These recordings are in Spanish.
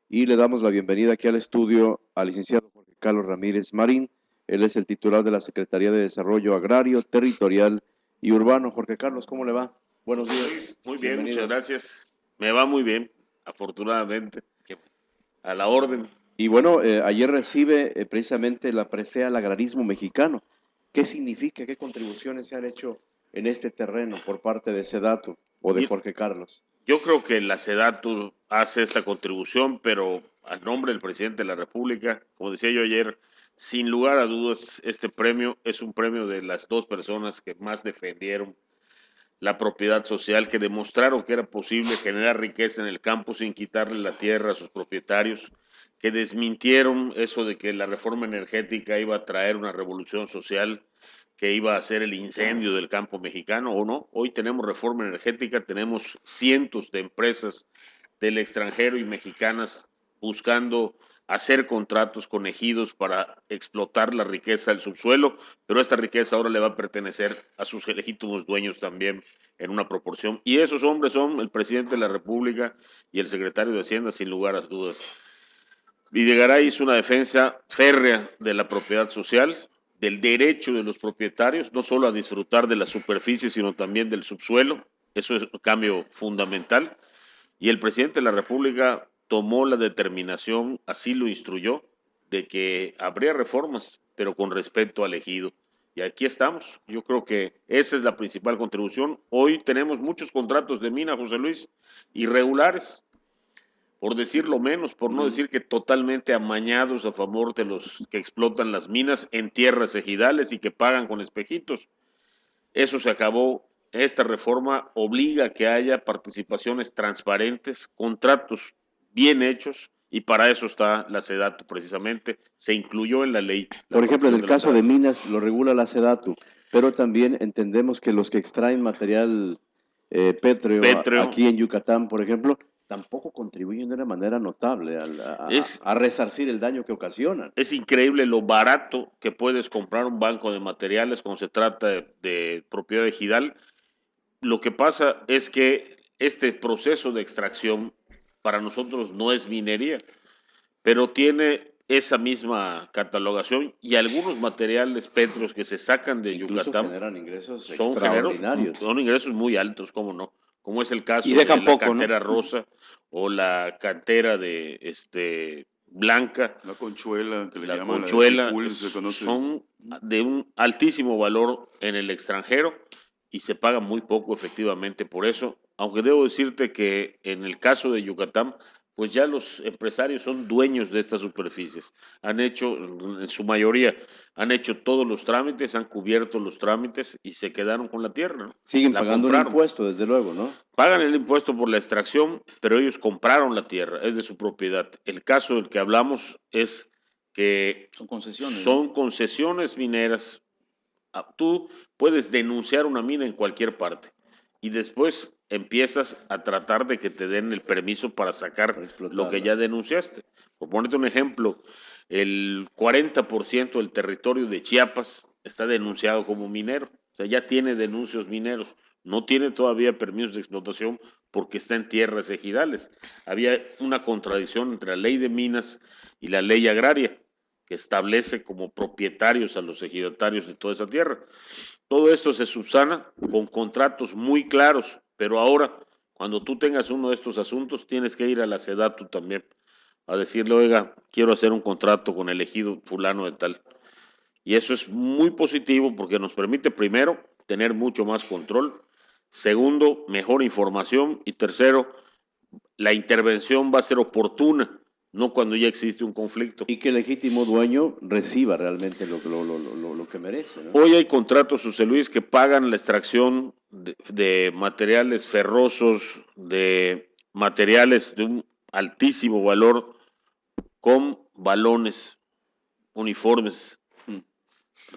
y le damos la bienvenida aquí al estudio al licenciado Jorge Carlos Ramírez Marín. Él es el titular de la Secretaría de Desarrollo Agrario, Territorial y Urbano. Jorge Carlos, ¿cómo le va? Buenos días. Muy bien, Bienvenido. muchas gracias. Me va muy bien, afortunadamente. A la orden. Y bueno, ayer recibe precisamente la presea al agrarismo mexicano. ¿Qué significa, qué contribuciones se han hecho en este terreno por parte de Sedatu o de Jorge Carlos? Yo creo que la SEDATU hace esta contribución, pero al nombre del presidente de la República, como decía yo ayer, sin lugar a dudas, este premio es un premio de las dos personas que más defendieron la propiedad social, que demostraron que era posible generar riqueza en el campo sin quitarle la tierra a sus propietarios, que desmintieron eso de que la reforma energética iba a traer una revolución social, que iba a ser el incendio del campo mexicano, o no. Hoy tenemos reforma energética, tenemos cientos de empresas del extranjero y mexicanas buscando hacer contratos con ejidos para explotar la riqueza del subsuelo, pero esta riqueza ahora le va a pertenecer a sus legítimos dueños también en una proporción. Y esos hombres son el presidente de la República y el secretario de Hacienda, sin lugar a dudas. Videgaray hizo una defensa férrea de la propiedad social, del derecho de los propietarios, no solo a disfrutar de la superficie, sino también del subsuelo. Eso es un cambio fundamental. Y el presidente de la República tomó la determinación, así lo instruyó, de que habría reformas, pero con respeto al ejido. Y aquí estamos. Yo creo que esa es la principal contribución. Hoy tenemos muchos contratos de mina, José Luis, irregulares, por decirlo menos, por no decir que totalmente amañados a favor de los que explotan las minas en tierras ejidales y que pagan con espejitos. Eso se acabó. Esta reforma obliga a que haya participaciones transparentes, contratos bien hechos, y para eso está la SEDATU precisamente. Se incluyó en la ley. Por ejemplo, en el caso de minas lo regula la SEDATU, pero también entendemos que los que extraen material pétreo aquí en Yucatán, por ejemplo, tampoco contribuyen de una manera notable a resarcir el daño que ocasionan. Es increíble lo barato que puedes comprar un banco de materiales cuando se trata de propiedad ejidal. Lo que pasa es que este proceso de extracción para nosotros no es minería, pero tiene esa misma catalogación, y algunos materiales pétreos que se sacan de Incluso Yucatán generan ingresos extraordinarios. son ingresos muy altos, ¿cómo no? Como es el caso de la poco, cantera ¿no? rosa o la cantera de blanca. La conchuela, que le La llaman conchuela, la de se conoce. son de un altísimo valor en el extranjero y se paga muy poco efectivamente por eso, aunque debo decirte que en el caso de Yucatán, pues ya los empresarios son dueños de estas superficies. Han hecho, en su mayoría, han hecho todos los trámites, han cubierto los trámites y se quedaron con la tierra, ¿no? Siguen La pagando el compraron. impuesto, desde luego, ¿no? Pagan el impuesto por la extracción, pero ellos compraron la tierra, es de su propiedad. El caso del que hablamos es que son concesiones mineras. Tú puedes denunciar una mina en cualquier parte y después empiezas a tratar de que te den el permiso para sacar lo que ya denunciaste. Por ponerte un ejemplo, el 40% del territorio de Chiapas está denunciado como minero, o sea, ya tiene denuncios mineros. No tiene todavía permisos de explotación porque está en tierras ejidales. Había una contradicción entre la ley de minas y la ley agraria, que establece como propietarios a los ejidatarios de toda esa tierra. Todo esto se subsana con contratos muy claros, pero ahora, cuando tú tengas uno de estos asuntos, tienes que ir a la SEDATU también a decirle, oiga, quiero hacer un contrato con el ejido fulano de tal. Y eso es muy positivo porque nos permite, primero, tener mucho más control, segundo, mejor información, y tercero, la intervención va a ser oportuna, no cuando ya existe un conflicto. Y que el legítimo dueño reciba realmente lo que merece, ¿no? Hoy hay contratos, José Luis, que pagan la extracción de materiales ferrosos, de materiales de un altísimo valor, con balones, uniformes,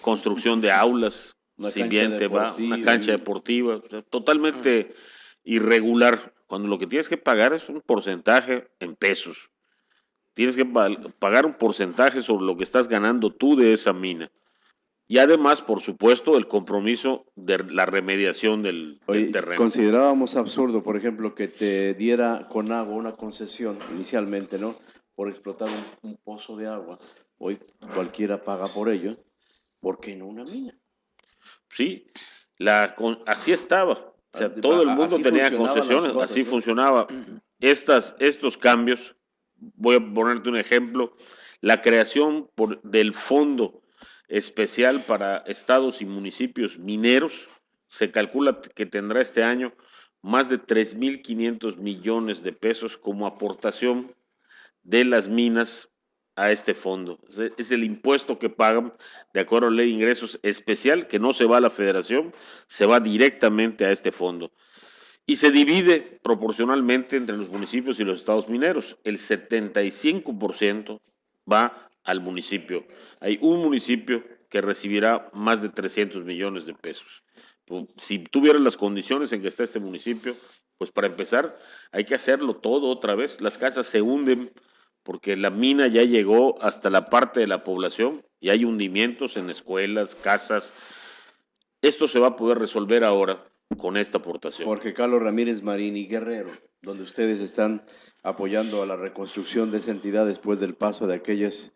construcción de aulas, simiente, una cancha deportiva, o sea, totalmente irregular, cuando lo que tienes que pagar es un porcentaje en pesos. Tienes que pagar un porcentaje sobre lo que estás ganando tú de esa mina. Y además, por supuesto, el compromiso de la remediación del terreno. Considerábamos absurdo, por ejemplo, que te diera Conagua una concesión inicialmente, ¿no? por explotar un pozo de agua, hoy cualquiera paga por ello, ¿por qué no una mina? Sí, así estaba. O sea, todo el mundo Así tenía funcionaban las concesiones, cosas, así ¿sí? funcionaba. Estos cambios, voy a ponerte un ejemplo, la creación del Fondo Especial para Estados y Municipios Mineros, se calcula que tendrá este año más de 3.500 millones de pesos como aportación de las minas a este fondo. Es el impuesto que pagan de acuerdo a la ley de ingresos especial, que no se va a la federación, se va directamente a este fondo. Y se divide proporcionalmente entre los municipios y los estados mineros. El 75% va al municipio. Hay un municipio que recibirá más de 300 millones de pesos. Si tuvieras las condiciones en que está este municipio, pues para empezar hay que hacerlo todo otra vez. Las casas se hunden porque la mina ya llegó hasta la parte de la población y hay hundimientos en escuelas, casas. Esto se va a poder resolver ahora con esta aportación. Jorge Carlos Ramírez Marín y Guerrero, donde ustedes están apoyando a la reconstrucción de esa entidad después del paso de aquellos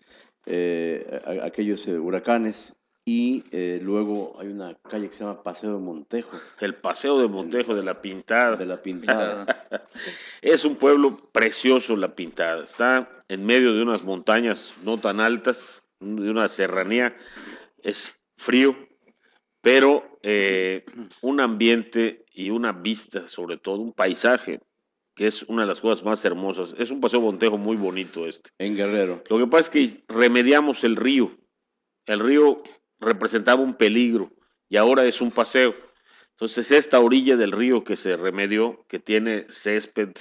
huracanes. Y luego hay una calle que se llama Paseo de Montejo. El Paseo de Montejo de la Pintada. De la Pintada. Es un pueblo precioso, La Pintada. Está en medio de unas montañas no tan altas, de una serranía. Es frío, pero un ambiente y una vista, sobre todo, un paisaje, que es una de las cosas más hermosas. Es un paseo Montejo muy bonito este. En Guerrero. Lo que pasa es que remediamos el río. El río representaba un peligro y ahora es un paseo. Entonces, esta orilla del río que se remedió, que tiene césped,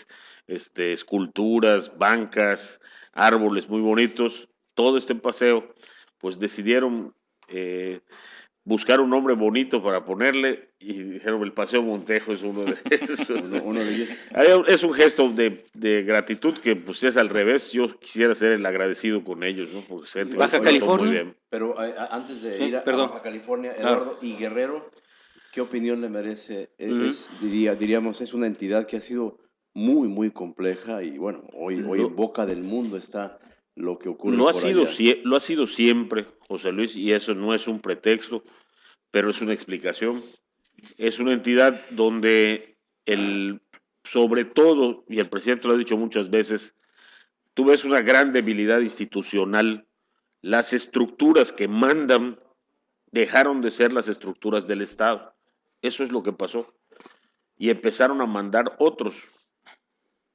esculturas, bancas, árboles muy bonitos, todo este paseo, pues decidieron buscar un nombre bonito para ponerle y dijeron el Paseo Montejo es uno de esos. uno de ellos. Es un gesto de gratitud que pues es al revés. Yo quisiera ser el agradecido con ellos, ¿no? Porque se Baja California. Muy bien. Pero antes de ir a Baja California, Eduardo, y Guerrero, ¿qué opinión le merece? Diríamos, es una entidad que ha sido muy, muy compleja y bueno, hoy en boca del mundo está lo que ocurre lo por allá. Lo ha sido siempre, José Luis, y eso no es un pretexto, pero es una explicación. Es una entidad donde sobre todo, y el presidente lo ha dicho muchas veces, tú ves una gran debilidad institucional. Las estructuras que mandan dejaron de ser las estructuras del Estado. Eso es lo que pasó. Y empezaron a mandar otros.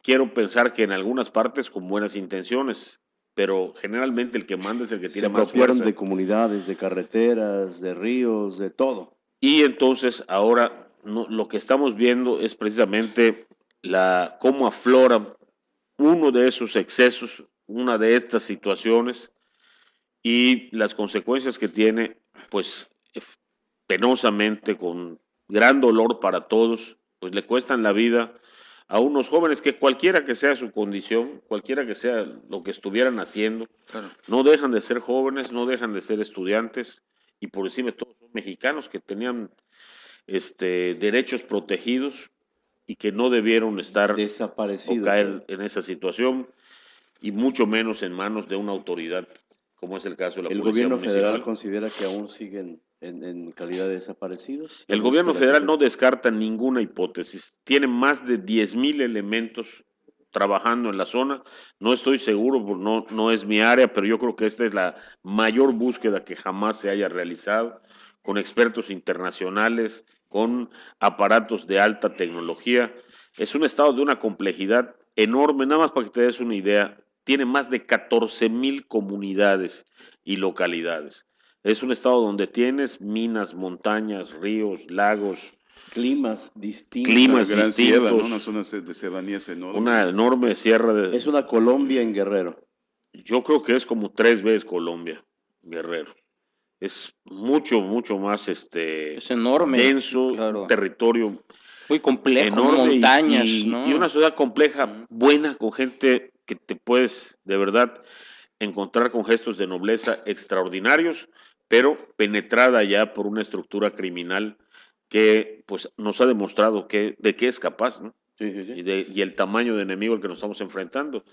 Quiero pensar que en algunas partes con buenas intenciones, pero generalmente el que manda es el que tiene más fuerza. De comunidades, de carreteras, de ríos, de todo. Y entonces ahora lo que estamos viendo es precisamente cómo aflora uno de esos excesos, una de estas situaciones y las consecuencias que tiene, pues penosamente, con gran dolor para todos, pues le cuestan la vida a unos jóvenes que cualquiera que sea su condición, cualquiera que sea lo que estuvieran haciendo, claro, no dejan de ser jóvenes, no dejan de ser estudiantes y por encima todos son mexicanos que tenían derechos protegidos y que no debieron estar desaparecidos o caer en esa situación y mucho menos en manos de una autoridad, como es el caso de la Policía Municipal. ¿El gobierno federal considera que aún siguen en calidad de desaparecidos? El gobierno federal no descarta ninguna hipótesis. Tiene más de 10,000 elementos trabajando en la zona. No estoy seguro, no es mi área, pero yo creo que esta es la mayor búsqueda que jamás se haya realizado, con expertos internacionales, con aparatos de alta tecnología. Es un estado de una complejidad enorme. Nada más para que te des una idea, tiene más de 14,000 comunidades y localidades. Es un estado donde tienes minas, montañas, ríos, lagos. Climas distintos. Climas distintos. Sierra, ¿no? Una zona de serranías enorme. Una enorme sierra. Es una Colombia en Guerrero. Yo creo que es como 3 veces Colombia, Guerrero. Es mucho, mucho más es enorme, denso, claro. Un territorio muy complejo, enorme, montañas, ¿no? Y una ciudad compleja, buena, con gente que te puedes de verdad encontrar con gestos de nobleza extraordinarios, pero penetrada ya por una estructura criminal que pues nos ha demostrado de qué es capaz, ¿no? Sí. Y el tamaño de enemigo al que nos estamos enfrentando.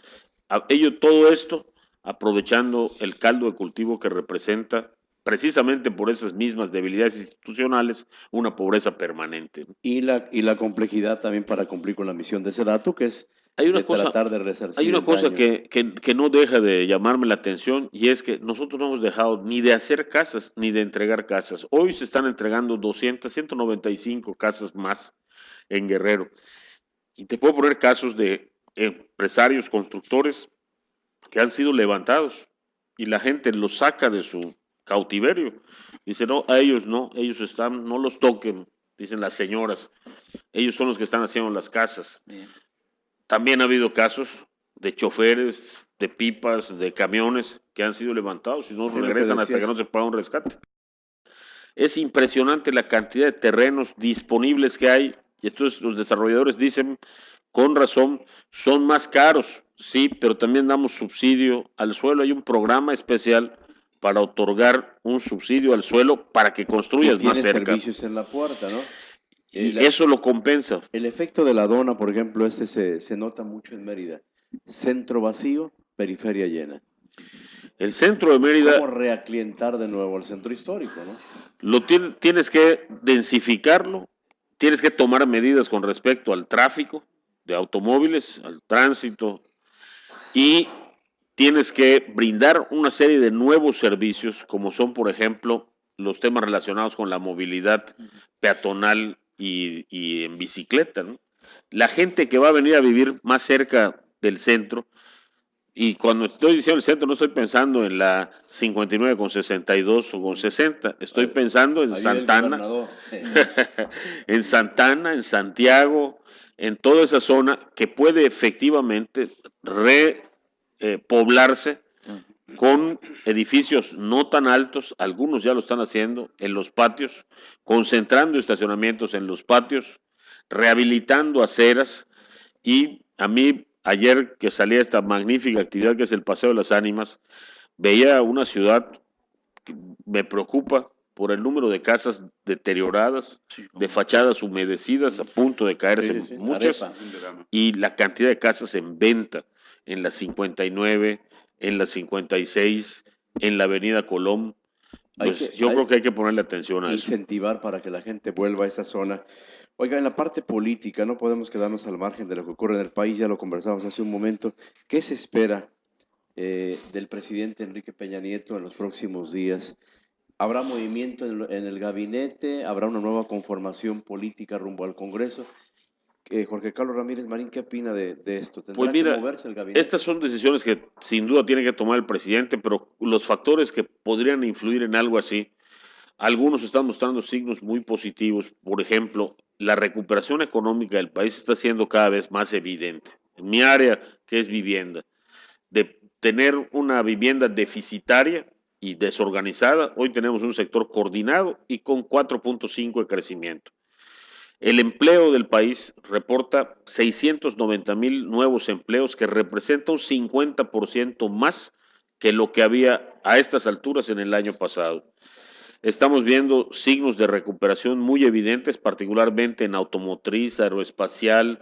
Todo esto aprovechando el caldo de cultivo que representa, precisamente por esas mismas debilidades institucionales, una pobreza permanente. Y la complejidad también para cumplir con la misión de SEDATU, que es Hay una de cosa, tratar de hay resarcir una el cosa daño. que no deja de llamarme la atención, y es que nosotros no hemos dejado ni de hacer casas ni de entregar casas. Hoy se están entregando 195 casas más en Guerrero. Y te puedo poner casos de empresarios, constructores que han sido levantados y la gente los saca de su cautiverio. Dice, no, a ellos no, ellos están, no los toquen, dicen las señoras. Ellos son los que están haciendo las casas. Bien. También ha habido casos de choferes, de pipas, de camiones que han sido levantados y no Sí, lo que regresan hasta que decías. no se paga un rescate. Es impresionante la cantidad de terrenos disponibles que hay y entonces los desarrolladores dicen, con razón, son más caros, sí, pero también damos subsidio al suelo. Hay un programa especial para otorgar un subsidio al suelo para que Tú construyas más tienes cerca. servicios en la puerta, ¿no? Y eso lo compensa. El efecto de la dona, por ejemplo, se nota mucho en Mérida. Centro vacío, periferia llena. El centro de Mérida ¿Cómo reaclientar de nuevo al centro histórico, no? tienes que densificarlo, tienes que tomar medidas con respecto al tráfico de automóviles, al tránsito, y tienes que brindar una serie de nuevos servicios, como son, por ejemplo, los temas relacionados con la movilidad peatonal y en bicicleta, ¿no? La gente que va a venir a vivir más cerca del centro, y cuando estoy diciendo el centro, no estoy pensando en la 59 con 62 o con 60, estoy pensando en Ahí vive el Santana, gobernador. en Santana, en Santiago, en toda esa zona que puede efectivamente repoblarse con edificios no tan altos, algunos ya lo están haciendo en los patios, concentrando estacionamientos en los patios, rehabilitando aceras. Y a mí, ayer que salía esta magnífica actividad que es el Paseo de las Ánimas, veía una ciudad que me preocupa por el número de casas deterioradas, de fachadas humedecidas, a punto de caerse Sí. muchas, Arepa. y la cantidad de casas en venta en la 59, en la 56, en la Avenida Colón. Pues yo creo que hay que ponerle atención a eso. Incentivar para que la gente vuelva a esa zona. Oiga, en la parte política no podemos quedarnos al margen de lo que ocurre en el país, ya lo conversamos hace un momento. ¿Qué se espera del presidente Enrique Peña Nieto en los próximos días? ¿Habrá movimiento en el gabinete? ¿Habrá una nueva conformación política rumbo al Congreso? Jorge Carlos Ramírez Marín, ¿qué opina de esto? Pues ¿Tendrá que mira, moverse el gabinete? estas son decisiones que sin duda tiene que tomar el presidente, pero los factores que podrían influir en algo así, algunos están mostrando signos muy positivos. Por ejemplo, la recuperación económica del país está siendo cada vez más evidente. En mi área, que es vivienda, de tener una vivienda deficitaria y desorganizada, hoy tenemos un sector coordinado y con 4.5 de crecimiento. El empleo del país reporta 690,000 nuevos empleos, que representa un 50% más que lo que había a estas alturas en el año pasado. Estamos viendo signos de recuperación muy evidentes, particularmente en automotriz, aeroespacial.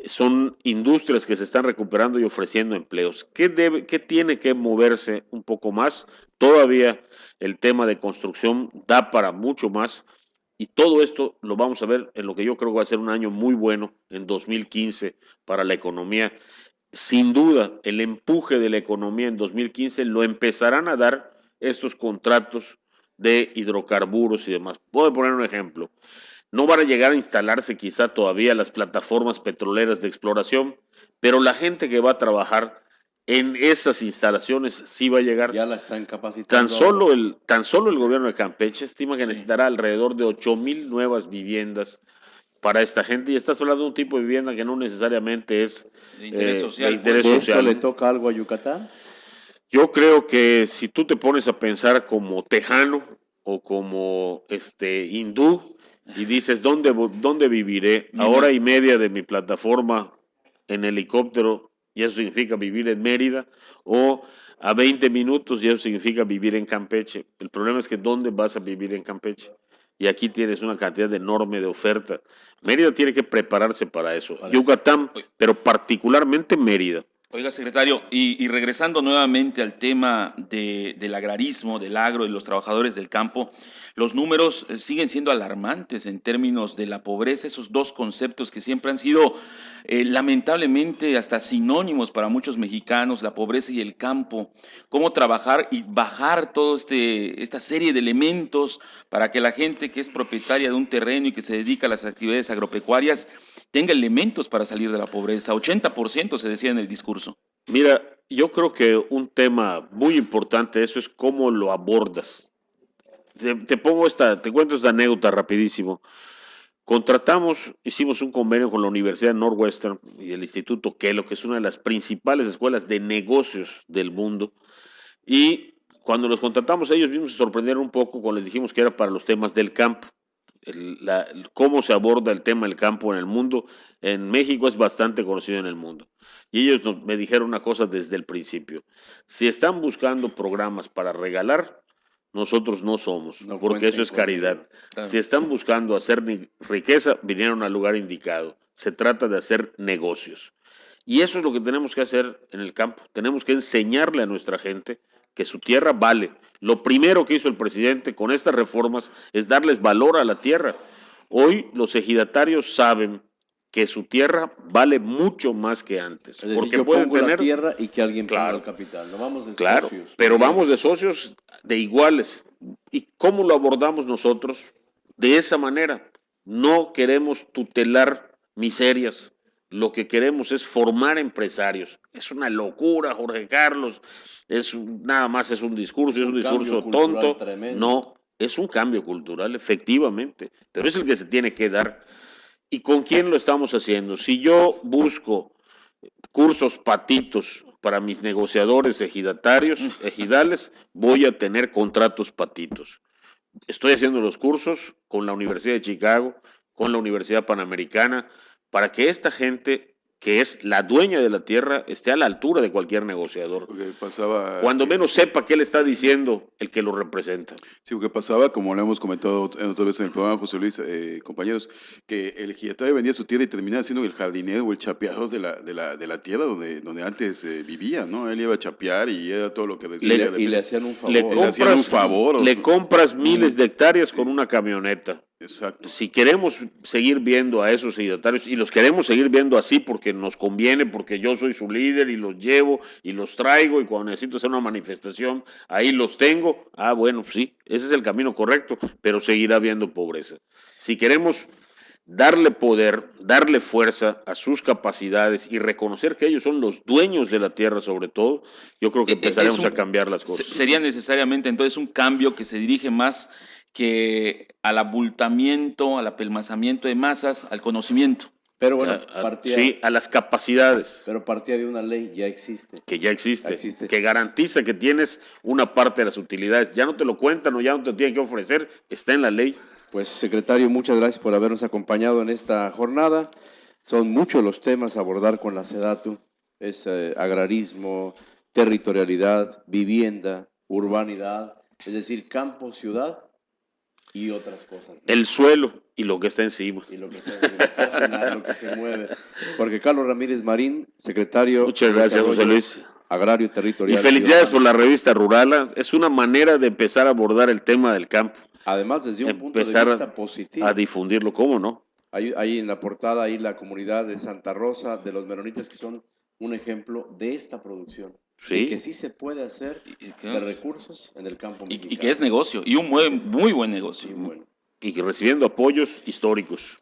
Son industrias que se están recuperando y ofreciendo empleos. ¿Qué tiene que moverse un poco más? Todavía el tema de construcción da para mucho más. Y todo esto lo vamos a ver en lo que yo creo que va a ser un año muy bueno en 2015 para la economía. Sin duda, el empuje de la economía en 2015 lo empezarán a dar estos contratos de hidrocarburos y demás. Puedo poner un ejemplo. No van a llegar a instalarse quizá todavía las plataformas petroleras de exploración, pero la gente que va a trabajar en esas instalaciones sí va a llegar. Ya la están capacitando. Tan solo el gobierno de Campeche estima que necesitará alrededor de 8,000 nuevas viviendas para esta gente, y estás hablando de un tipo de vivienda que no necesariamente es De interés social. de interés ¿De social. esto le toca algo a Yucatán? Yo creo que si tú te pones a pensar como tejano o como hindú y dices, ¿dónde viviré? A hora y media de mi plataforma en helicóptero, y eso significa vivir en Mérida, o a 20 minutos, y eso significa vivir en Campeche. El problema es que ¿dónde vas a vivir en Campeche? Y aquí tienes una cantidad enorme de oferta. Mérida tiene que prepararse para eso. Yucatán, pero particularmente Mérida. Oiga, secretario, y regresando nuevamente al tema del agrarismo, del agro y los trabajadores del campo, los números siguen siendo alarmantes en términos de la pobreza, esos dos conceptos que siempre han sido lamentablemente hasta sinónimos para muchos mexicanos, la pobreza y el campo. Cómo trabajar y bajar toda esta serie de elementos para que la gente que es propietaria de un terreno y que se dedica a las actividades agropecuarias tenga elementos para salir de la pobreza. 80% se decía en el discurso. Mira, yo creo que un tema muy importante de eso es cómo lo abordas. Te cuento esta anécdota rapidísimo. Hicimos un convenio con la Universidad Northwestern y el Instituto Kellogg, que es una de las principales escuelas de negocios del mundo. Y cuando los contratamos, ellos mismos se sorprendieron un poco cuando les dijimos que era para los temas del campo. Cómo se aborda el tema del campo en el mundo. En México es bastante conocido en el mundo. Y ellos me dijeron una cosa desde el principio. Si están buscando programas para regalar, nosotros no somos, No porque eso cuenten es con caridad. ello. Claro. Si están buscando hacer riqueza, vinieron al lugar indicado. Se trata de hacer negocios. Y eso es lo que tenemos que hacer en el campo. Tenemos que enseñarle a nuestra gente que su tierra vale. Lo primero que hizo el presidente con estas reformas es darles valor a la tierra. Hoy los ejidatarios saben que su tierra vale mucho más que antes. Es decir, Porque yo pueden pongo la tener, tierra y que alguien ponga Claro. el capital. No vamos de claro, socios. pero Bien. vamos de socios de iguales. ¿Y cómo lo abordamos nosotros? De esa manera. No queremos tutelar miserias. Lo que queremos es formar empresarios. Es una locura, Jorge Carlos. Nada más es un discurso, es un cambio discurso cultural tonto. tremendo. No, es un cambio cultural, efectivamente. Pero es el que se tiene que dar. ¿Y con quién lo estamos haciendo? Si yo busco cursos patitos para mis negociadores ejidales, voy a tener contratos patitos. Estoy haciendo los cursos con la Universidad de Chicago, con la Universidad Panamericana, para que esta gente que es la dueña de la tierra esté a la altura de cualquier negociador. Porque pasaba, Cuando menos sepa qué le está diciendo el que lo representa. sí, porque pasaba, como lo hemos comentado en otra vez en el programa, José Luis, compañeros, que el ejidatario vendía su tierra y terminaba siendo el jardinero o el chapeador de la tierra donde antes vivía, ¿no? Él iba a chapear y era todo lo que decía. Y le hacían un favor. Le hacían un favor. le compras miles de hectáreas con una camioneta. Exacto. Si queremos seguir viendo a esos ejidatarios y los queremos seguir viendo así porque nos conviene, porque yo soy su líder y los llevo y los traigo y cuando necesito hacer una manifestación, ahí los tengo. Bueno, sí, ese es el camino correcto, pero seguirá habiendo pobreza. Si queremos darle poder, darle fuerza a sus capacidades y reconocer que ellos son los dueños de la tierra sobre todo, yo creo que empezaremos a cambiar las cosas. Sería necesariamente entonces un cambio que se dirige más que al abultamiento, al apelmazamiento de masas, al conocimiento. Pero bueno, Sí, a las capacidades pero partía de una ley, ya existe. que ya existe, Existe. que garantiza que tienes una parte de las utilidades. Ya no te lo cuentan o ya no te tienen que ofrecer, está en la ley. Pues, secretario, muchas gracias por habernos acompañado en esta jornada. Son muchos los temas a abordar con la SEDATU. Es agrarismo, territorialidad, vivienda, urbanidad, es decir, campo, ciudad y otras cosas, ¿no? El suelo y lo que está encima. Y lo que está lo que se mueve. Porque Carlos Ramírez Marín, secretario Muchas de gracias, Desarrollo José Luis. Agrario Y Territorial. felicidades Ciudadano. por la revista Rurala. Es una manera de empezar a abordar el tema del campo, Además, desde un punto de empezar vista positivo. a difundirlo, ¿cómo no? Ahí en la portada, ahí la comunidad de Santa Rosa, de los menonitas, que son un ejemplo de esta producción. Sí. Y que sí se puede hacer Y de recursos en el campo y mexicano. que es negocio, y un muy buen negocio. Sí, bueno. Y recibiendo apoyos históricos.